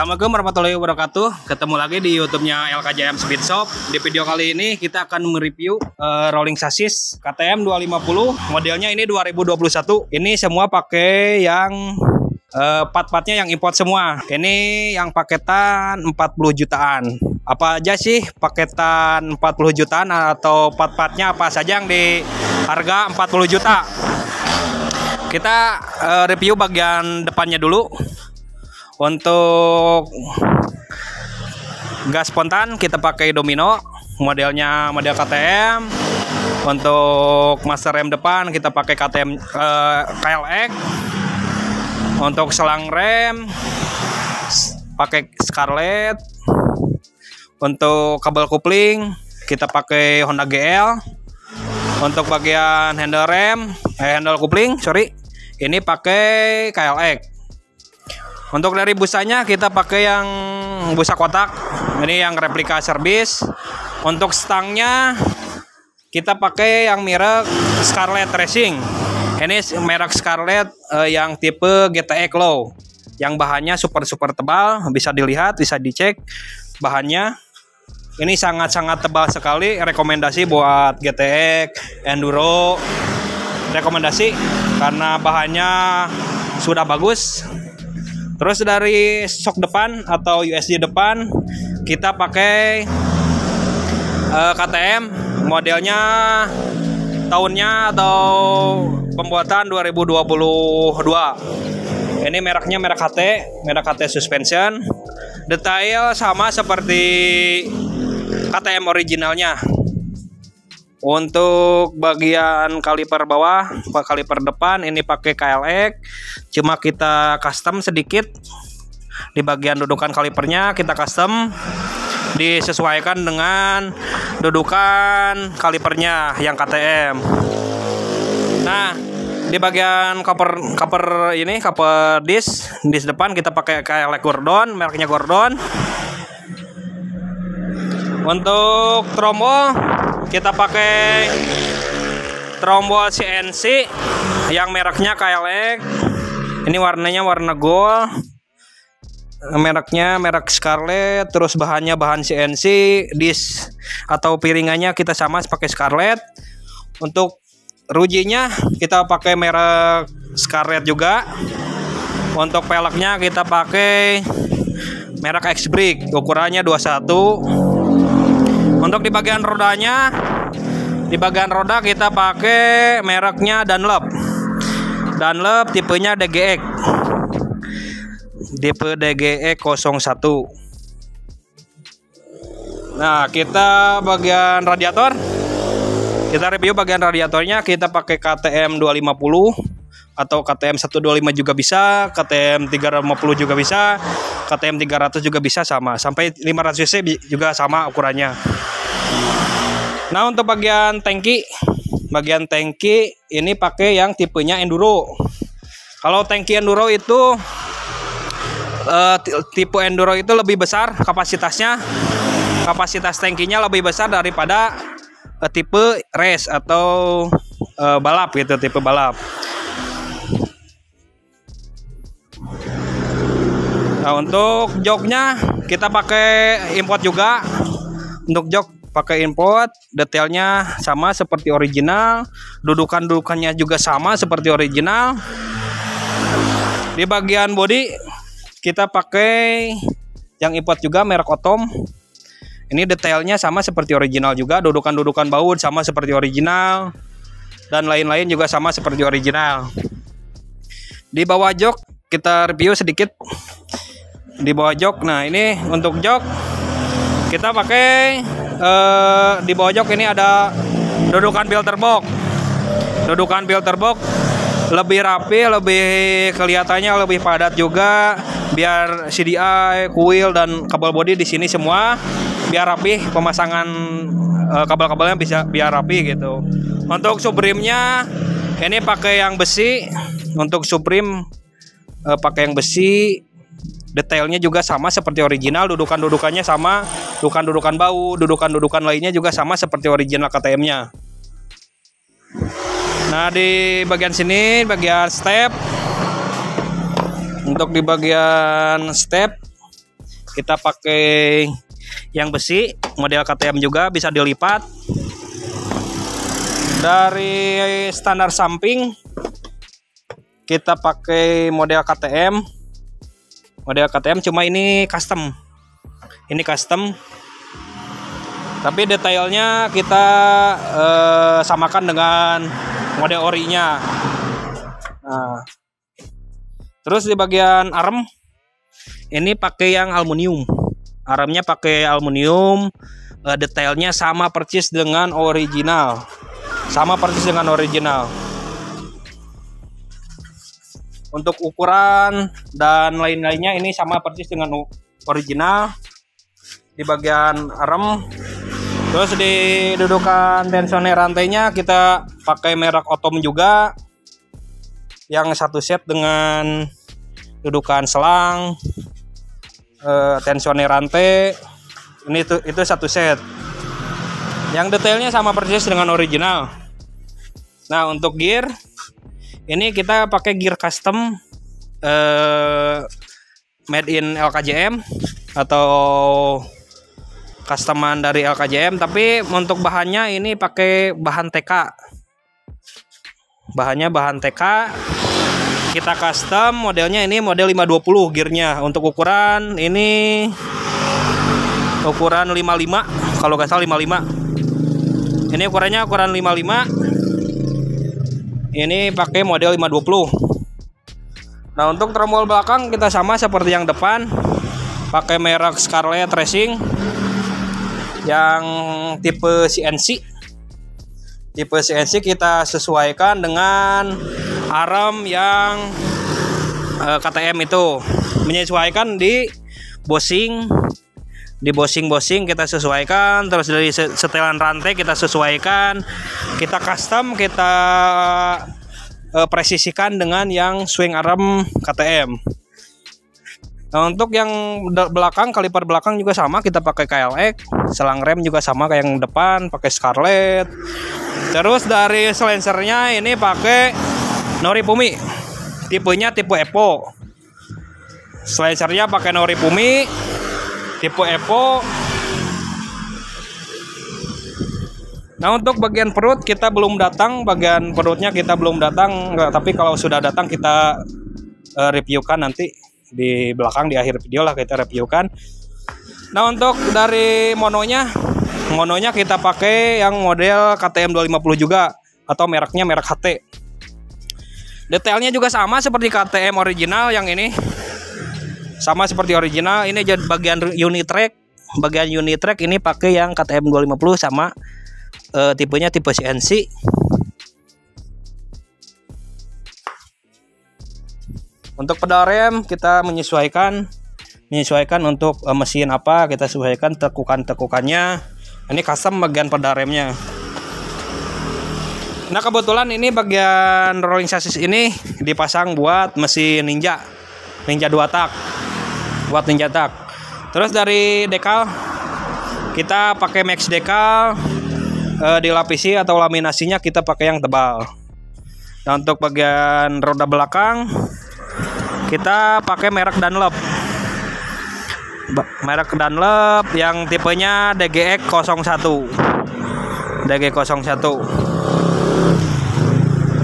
Assalamualaikum warahmatullahi wabarakatuh. Ketemu lagi di YouTube-nya LKJM Speed Shop. Di video kali ini kita akan mereview rolling chassis KTM 250. Modelnya ini 2021. Ini semua pakai yang part-partnya yang import semua. Ini yang paketan 40 jutaan. Apa aja sih paketan 40 jutaan atau part-partnya apa saja yang di harga 40 juta? Kita review bagian depannya dulu. Untuk gas spontan kita pakai Domino, modelnya model KTM. Untuk master rem depan kita pakai KTM KLX. Untuk selang rem pakai Scarlett. Untuk kabel kopling kita pakai Honda GL. Untuk bagian handle rem, handle kopling, ini pakai KLX. Untuk dari busanya kita pakai yang busa kotak. Ini yang replika servis. Untuk stangnya kita pakai yang merek Scarlett Racing. Ini merek Scarlett yang tipe GTX Low. Yang bahannya super tebal, bisa dilihat, bisa dicek bahannya. Ini sangat tebal sekali. Rekomendasi buat GTX, Enduro. Rekomendasi karena bahannya sudah bagus. Terus dari shock depan atau USD depan kita pakai KTM, modelnya tahunnya atau pembuatan 2022. Ini mereknya merek HT suspension. Detail sama seperti KTM originalnya. Untuk bagian kaliper bawah, kaliper depan ini pakai KLX, cuma kita custom sedikit. Di bagian dudukan kalipernya kita custom, disesuaikan dengan dudukan kalipernya yang KTM. Nah, di bagian cover disc depan kita pakai KLX Gordon, mereknya Gordon. Untuk trombol kita pakai trombol CNC yang mereknya KLX. Ini warnanya warna gold. Mereknya merek Scarlett. Terus bahannya bahan CNC. Disc atau piringannya kita sama pakai Scarlett. Untuk rujinya kita pakai merek Scarlett juga. Untuk peleknya kita pakai merek X-Brake. Ukurannya 21. Untuk di bagian rodanya, di bagian roda kita pakai mereknya Dunlop. Dunlop tipenya DGX. Tipe DGX 01. Nah, kita bagian radiator. Kita review bagian radiatornya, kita pakai KTM 250 atau KTM 125 juga bisa, KTM 350 juga bisa, KTM 300 juga bisa sama, sampai 500 cc juga sama ukurannya. Nah, untuk bagian tangki ini pakai yang tipenya enduro. Kalau tangki enduro itu tipe enduro itu lebih besar kapasitasnya, kapasitas tangkinya lebih besar daripada tipe race atau balap gitu, tipe balap. Nah, untuk joknya kita pakai import juga. Untuk jok pakai import, detailnya sama seperti original, dudukannya juga sama seperti original. Di bagian bodi kita pakai yang import juga merek Otom. Ini detailnya sama seperti original juga, dudukan baut sama seperti original, dan lain-lain juga sama seperti original. Di bawah jok kita review sedikit. Di bawah jok, nah ini untuk jok kita pakai di bawah jok ini ada dudukan filter box. Dudukan filter box lebih rapi, lebih kelihatannya lebih padat juga. Biar CDI, coil dan kabel bodi di sini semua biar rapi, pemasangan kabel-kabelnya bisa biar rapi gitu. Untuk Supreme-nya ini pakai yang besi. Untuk Supreme pakai yang besi. Detailnya juga sama seperti original, dudukannya sama, dudukan baut, dudukan lainnya juga sama seperti original KTM-nya. Nah, di bagian sini, bagian step. Untuk di bagian step kita pakai yang besi, model KTM juga bisa dilipat. Dari standar samping kita pakai model KTM. Model KTM cuma ini custom. Ini custom. Tapi detailnya kita samakan dengan model orinya. Nah, terus di bagian arm ini pakai yang aluminium. Armnya pakai aluminium. Detailnya sama persis dengan original. Sama persis dengan original. Untuk ukuran dan lain-lainnya ini sama persis dengan original. Di bagian arm, terus di dudukan tensioner rantainya kita pakai merek Otom juga. Yang satu set dengan dudukan selang, tensioner rantai, ini itu satu set. Yang detailnya sama persis dengan original. Nah, untuk gear ini kita pakai gear custom made in LKJM atau customan dari LKJM, tapi untuk bahannya ini pakai bahan TK. Bahannya bahan TK. Kita custom, modelnya ini model 520 gearnya. Untuk ukuran ini ukuran 55, kalau nggak salah 55. Ini ukurannya ukuran 55. Ini pakai model 520. Nah, untuk tromol belakang kita sama seperti yang depan, pakai merek Scarlett Racing yang tipe CNC. Tipe CNC kita sesuaikan dengan arm yang KTM itu, menyesuaikan di bossing, kita sesuaikan. Terus dari setelan rantai kita sesuaikan, kita custom, kita presisikan dengan yang swing arm KTM. Nah, untuk yang belakang, kaliper belakang juga sama, kita pakai KLX. Selang rem juga sama kayak yang depan, pakai Scarlett. Terus dari silencernya ini pakai Norifumi, tipenya tipe Evo. Silencernya pakai Norifumi tipe Evo. Nah, untuk bagian perut kita belum datang, bagian perutnya kita belum datang, tapi kalau sudah datang kita reviewkan nanti di belakang, di akhir video lah kita reviewkan. Nah, untuk dari mononya kita pakai yang model KTM 250 juga, atau mereknya merek HT. Detailnya juga sama seperti KTM original, yang ini sama seperti original. Ini jadi bagian unit track. Bagian unit track ini pakai yang KTM 250 sama tipenya tipe CNC. Untuk pedal rem kita menyesuaikan untuk mesin apa, kita sesuaikan tekukannya. Ini custom bagian pedal remnya. Nah, kebetulan ini bagian rolling chassis ini dipasang buat mesin Ninja 2 tak, buat Ninja tak. Terus dari dekal kita pakai Max dekal, dilapisi atau laminasinya kita pakai yang tebal. Nah, untuk bagian roda belakang kita pakai merek Dunlop. Merek Dunlop yang tipenya DGX 01.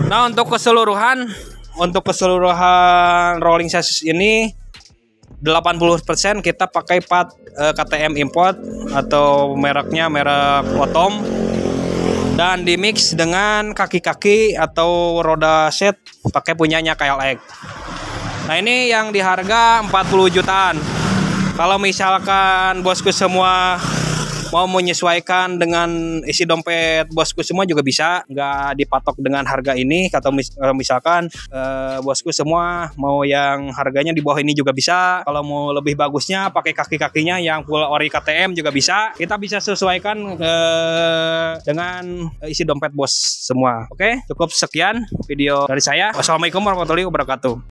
Nah, untuk keseluruhan rolling chassis ini 80% kita pakai part KTM import atau mereknya merek Otom, dan di mix dengan kaki-kaki atau roda set pakai punyanya KLX. Nah, ini yang di harga 40 jutaan. Kalau misalkan bosku semua mau menyesuaikan dengan isi dompet bosku semua juga bisa, nggak dipatok dengan harga ini. Atau misalkan bosku semua mau yang harganya di bawah ini juga bisa. Kalau mau lebih bagusnya pakai kaki-kakinya yang full ori KTM juga bisa. Kita bisa sesuaikan dengan isi dompet bos semua. Oke, cukup sekian video dari saya. Wassalamualaikum warahmatullahi wabarakatuh.